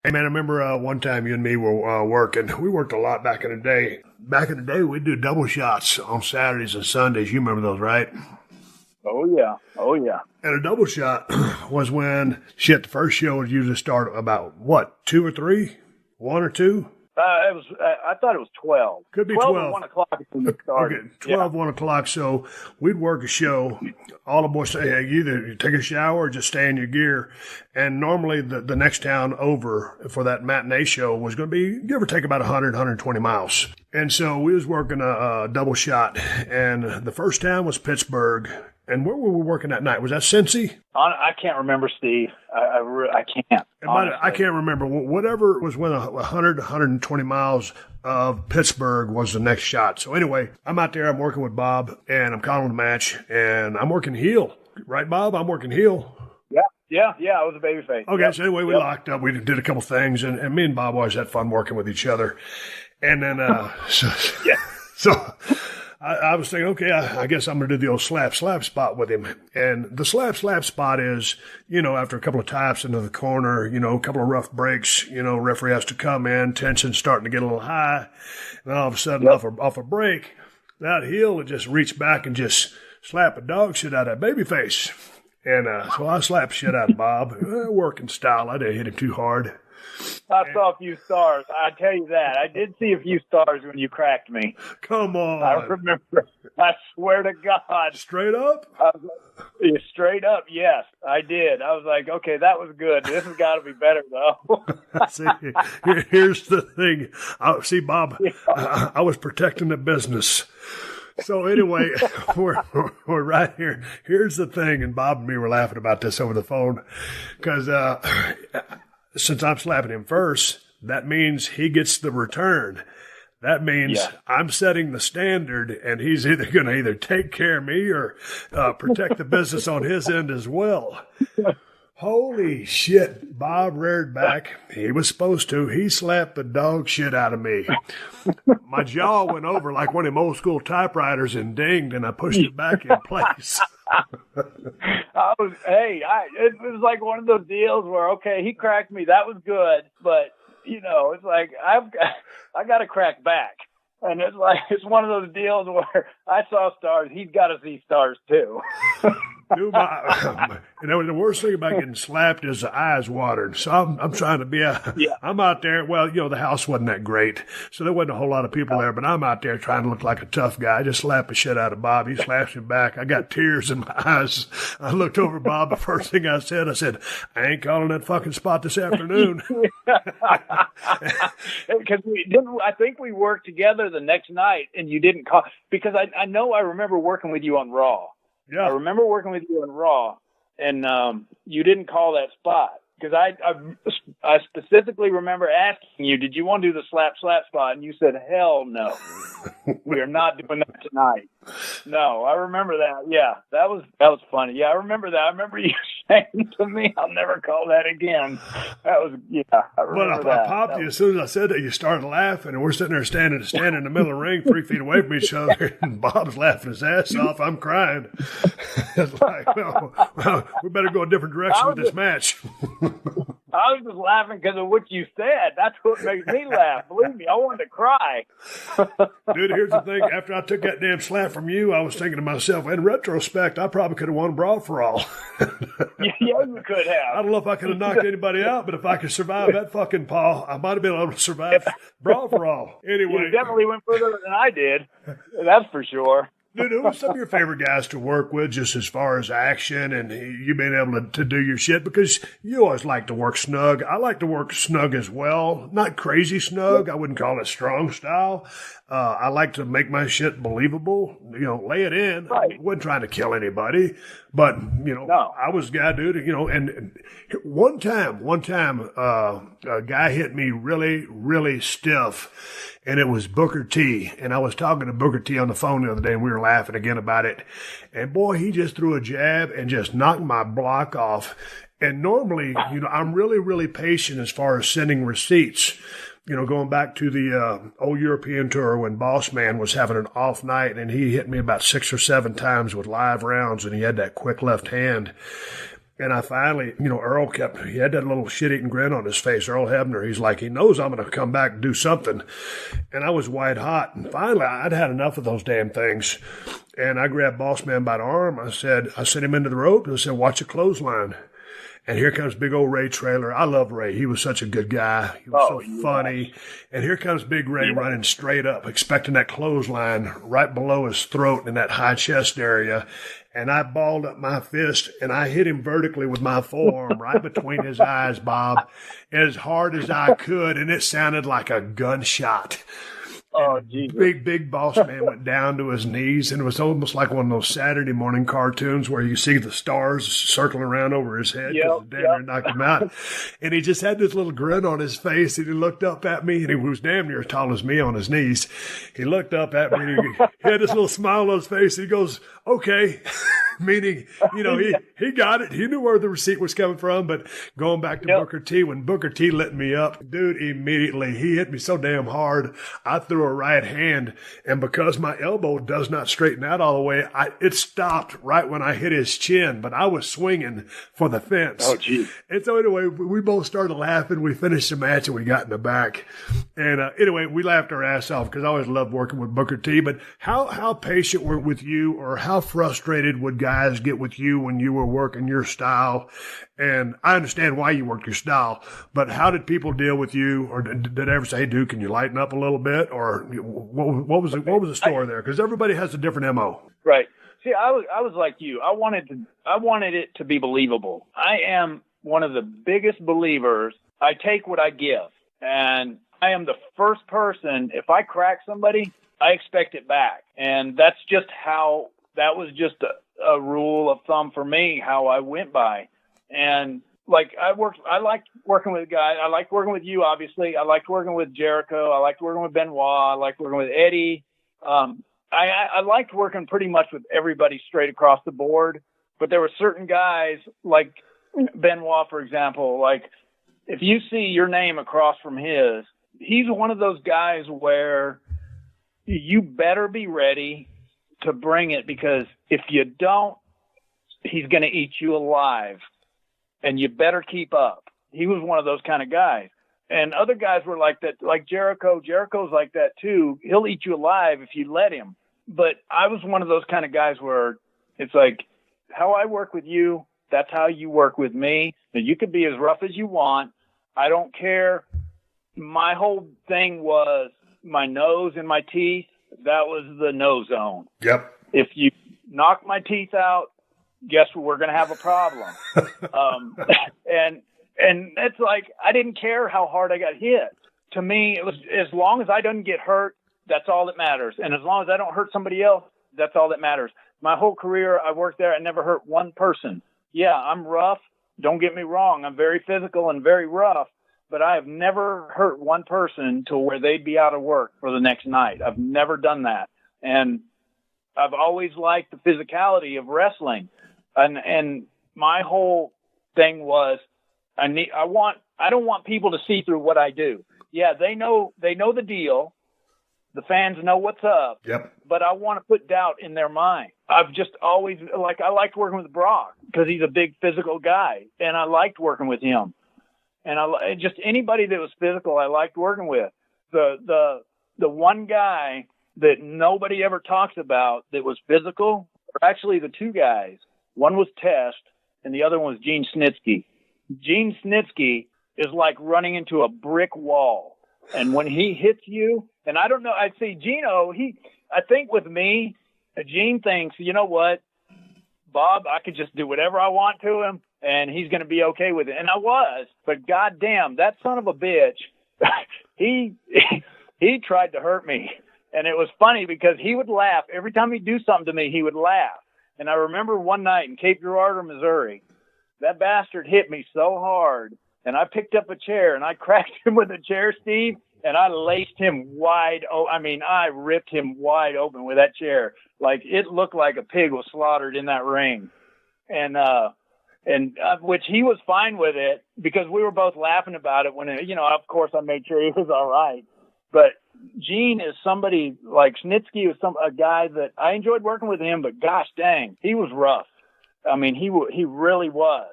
Hey, man, I remember one time you and me were working. We worked a lot back in the day. Back in the day, we'd do double shots on Saturdays and Sundays. You remember those, right? Oh, yeah. Oh, yeah. And a double shot was when, the first show would usually start about, what, 2 or 3? 1 or 2? I thought it was 12. Could be 12. 12 or 1 o'clock is when it started. Okay, 12, 1 o'clock. So we'd work a show. All the boys say, hey, you take a shower or just stay in your gear. And normally the next town over for that matinee show was going to be, give or take, about 100, 120 miles. And so we was working a double shot. And the first town was Pittsburgh. And where were we working that night? Was that Cincy? I can't remember, Steve. I can't. I can't remember. Whatever was when 100, 120 miles of Pittsburgh was the next shot. So anyway, I'm out there. I'm working with Bob, and I'm calling the match, and I'm working heel. Right, Bob? I'm working heel. Yeah. I was a babyface. Okay, Yep. so anyway, we locked up. We did a couple things, and me and Bob always had fun working with each other. And then, so I was thinking, okay, I guess I'm going to do the old slap spot with him. And the slap spot is, after a couple of taps into the corner, a couple of rough breaks, referee has to come in, tension starting to get a little high. And all of a sudden, off a break, that heel would just reach back and just slap a dog shit out of that baby face. And so I slapped shit out of Bob. Working style. I didn't hit him too hard. I saw a few stars. I tell you that. I did see a few stars when you cracked me. Come on. I remember. I swear to God. Straight up? Straight up, yes, I did. I was like, okay, that was good. This has got to be better, though. See, here's the thing. See, Bob, I was protecting the business. So anyway, we're right here. Here's the thing, and Bob and me were laughing about this over the phone, because since I'm slapping him first, that means he gets the return. That means I'm setting the standard, and he's either going to either take care of me or protect the business on his end as well. Holy shit. Bob reared back. He was supposed to. He slapped the dog shit out of me. My jaw went over like one of them old school typewriters and dinged, and I pushed it back in place. It was like one of those deals where, okay, he cracked me. That was good. But, it's like I got to crack back. And it's one of those deals where I saw stars. He's got to see stars, too. Dude, the worst thing about getting slapped is the eyes watered. So I'm trying to be I'm out there. Well, the house wasn't that great, so there wasn't a whole lot of people there. But I'm out there trying to look like a tough guy. I just slapped the shit out of Bob. He slaps me back. I got tears in my eyes. I looked over at Bob. The first thing I said, I ain't calling that fucking spot this afternoon. Because I think we worked together the next night, and you didn't call because I know I remember working with you on Raw. Yeah. I remember working with you on Raw, and you didn't call that spot because I specifically remember asking you, did you want to do the slap spot? And you said, hell no, we are not doing that tonight. No, I remember that. Yeah, that was funny. Yeah, I remember that. I remember you saying to me, I'll never call that again. I remember that. I popped you as soon as I said that. You started laughing, and we're sitting there standing in the middle of the ring 3 feet away from each other, and Bob's laughing his ass off. I'm crying. It's like, well, we better go a different direction with this match. I was just laughing because of what you said. That's what makes me laugh. Believe me, I wanted to cry. Dude, here's the thing. After I took that damn slap from you, I was thinking to myself, in retrospect, I probably could have won Brawl for All. Yeah, you could have. I don't know if I could have knocked anybody out, but if I could survive that fucking paw, I might have been able to survive Brawl for All. Anyway. You definitely went further than I did. That's for sure. Dude, who are some of your favorite guys to work with just as far as action and you being able to do your shit? Because you always like to work snug. I like to work snug as well. Not crazy snug. I wouldn't call it strong style. I like to make my shit believable, lay it in. Right. I wasn't trying to kill anybody, but, No. I was a guy, dude, and one time, a guy hit me really, really stiff, and it was Booker T. And I was talking to Booker T on the phone the other day, and we were laughing again about it. And boy, he just threw a jab and just knocked my block off. And normally, I'm really, really patient as far as sending receipts. Going back to the old European tour when Boss Man was having an off night, and he hit me about 6 or 7 times with live rounds, and he had that quick left hand. And I finally, Earl he had that little shit-eating grin on his face, Earl Hebner. He's like, he knows I'm going to come back and do something. And I was white hot. And finally, I'd had enough of those damn things. And I grabbed Boss Man by the arm. I sent him into the rope. And I said, watch a clothesline. And here comes big old Ray Traylor. I love Ray. He was such a good guy. He was so funny. And here comes big Ray running straight up, expecting that clothesline right below his throat in that high chest area. And I balled up my fist and I hit him vertically with my forearm right between his eyes, Bob, as hard as I could. And it sounded like a gunshot. Oh, Jesus. Big Boss Man went down to his knees, and it was almost like one of those Saturday morning cartoons where you see the stars circling around over his head because the damn near knocked him out. And he just had this little grin on his face, and he looked up at me, and he was damn near as tall as me on his knees. He looked up at me, and he had this little smile on his face, and he goes, okay. Meaning, he got it. He knew where the receipt was coming from. But going back to Booker T, when Booker T lit me up, dude, immediately, he hit me so damn hard, I threw a right hand. And because my elbow does not straighten out all the way, it stopped right when I hit his chin. But I was swinging for the fence. Oh, geez. And so anyway, we both started laughing. We finished the match and we got in the back. And anyway, we laughed our ass off because I always loved working with Booker T. But how patient were with you, or how frustrated would guys get with you when you were working your style? And I understand why you worked your style, but how did people deal with you? Or did they ever say, dude, can you lighten up a little bit? Or what was the story there? Because everybody has a different MO. Right. See, I was like you. I wanted it to be believable. I am one of the biggest believers. I take what I give, and I am the first person. If I crack somebody, I expect it back, and that's just how. That was just a rule of thumb for me, how I went by. And like I liked working with guys. I liked working with you, obviously. I liked working with Jericho. I liked working with Benoit. I liked working with Eddie. I liked working pretty much with everybody straight across the board. But there were certain guys, like Benoit, for example, like if you see your name across from his, he's one of those guys where you better be ready to bring it, because if you don't, he's going to eat you alive, and you better keep up. He was one of those kind of guys. And other guys were like that, like Jericho. Jericho's like that too. He'll eat you alive if you let him. But I was one of those kind of guys where it's like, how I work with you, that's how you work with me. And you could be as rough as you want. I don't care. My whole thing was my nose and my teeth. That was the no zone. Yep. If you knock my teeth out, guess what? We're going to have a problem. And it's like, I didn't care how hard I got hit. To me, it was, as long as I don't get hurt, that's all that matters. And as long as I don't hurt somebody else, that's all that matters. My whole career, I worked there. I never hurt one person. Yeah, I'm rough. Don't get me wrong. I'm very physical and very rough. But I have never hurt one person to where they'd be out of work for the next night. I've never done that. And I've always liked the physicality of wrestling. And my whole thing was, I don't want people to see through what I do. Yeah, they know the deal. The fans know what's up. Yep. But I want to put doubt in their mind. I've just always, I liked working with Brock because he's a big physical guy, and I liked working with him. And just anybody that was physical, I liked working with. The one guy that nobody ever talks about that was physical are actually the two guys. One was Tesh, and the other one was Gene Snitsky. Gene Snitsky is like running into a brick wall. And when he hits you, and I don't know, I'd say Gino, I think with me, Gene thinks, you know what, Bob, I could just do whatever I want to him, and he's going to be okay with it. And I was, but goddamn, that son of a bitch, he tried to hurt me. And it was funny because he would laugh. Every time he'd do something to me, he would laugh. And I remember one night in Cape Girardeau, Missouri, that bastard hit me so hard, and I picked up a chair, and I cracked him with a chair, Steve, and I laced him wide open. I mean, I ripped him wide open with that chair. Like, it looked like a pig was slaughtered in that ring. And which he was fine with it because we were both laughing about it when, of course I made sure he was all right. But Gene is somebody like Snitzky was a guy that I enjoyed working with him, but gosh dang, he was rough. I mean, he really was.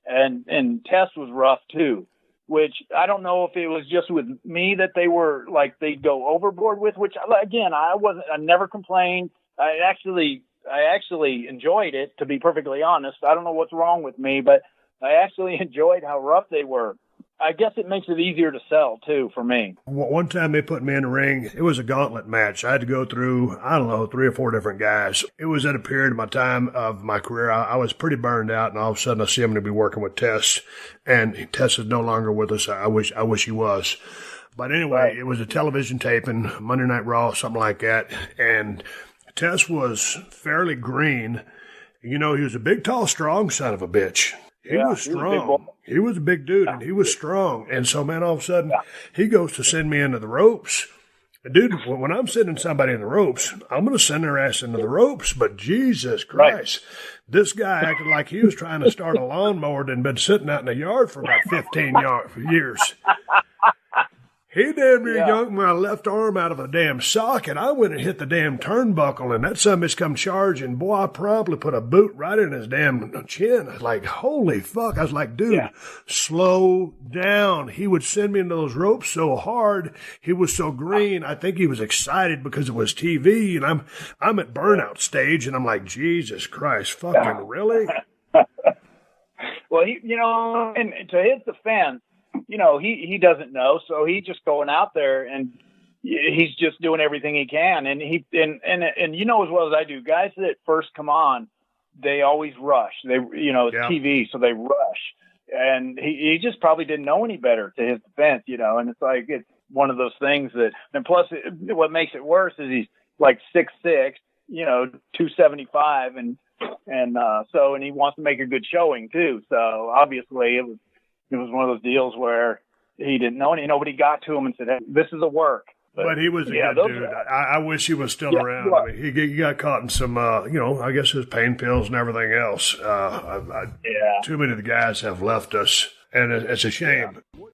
and Tesh was rough too. Which I don't know if it was just with me that they were like they'd go overboard with. Which again, I never complained. I actually enjoyed it, to be perfectly honest. I don't know what's wrong with me, but I actually enjoyed how rough they were. I guess it makes it easier to sell, too, for me. One time they put me in the ring. It was a gauntlet match. I had to go through, 3 or 4 different guys. It was at a period of my time of my career. I was pretty burned out, and all of a sudden I see I'm going to be working with Tesh, and Tesh is no longer with us. I wish he was. But anyway, right. It was a television taping, Monday Night Raw, something like that, and Tesh was fairly green. You know, he was a big, tall, strong son of a bitch. He was strong. He was a big dude, and he was strong. And so, man, all of a sudden, he goes to send me into the ropes. Dude, when I'm sending somebody in the ropes, I'm going to send their ass into the ropes. But Jesus Christ, this guy acted like he was trying to start a lawnmower and been sitting out in the yard for about 15 years. He damn near yanked my left arm out of a damn socket. I went and hit the damn turnbuckle, and that summons come charging. Boy, I promptly put a boot right in his damn chin. I was like, holy fuck. I was like, dude, slow down. He would send me into those ropes so hard. He was so green. I think he was excited because it was TV, and I'm at burnout stage, and I'm like, Jesus Christ, fucking really? Well, and to his defense, he doesn't know, so he's just going out there and he's just doing everything he can. And and you know as well as I do, guys that first come on, they always rush. It's TV, so they rush. And he just probably didn't know any better, to his defense, and it's like, it's one of those things that, and plus what makes it worse is he's like 6'6", 275, and he wants to make a good showing too. So obviously it was one of those deals where he didn't know any. Nobody got to him and said, hey, this is a work. But he was a good dude. I wish he was still around. I mean, he got caught in some, I guess his pain pills and everything else. Too many of the guys have left us, and it's a shame.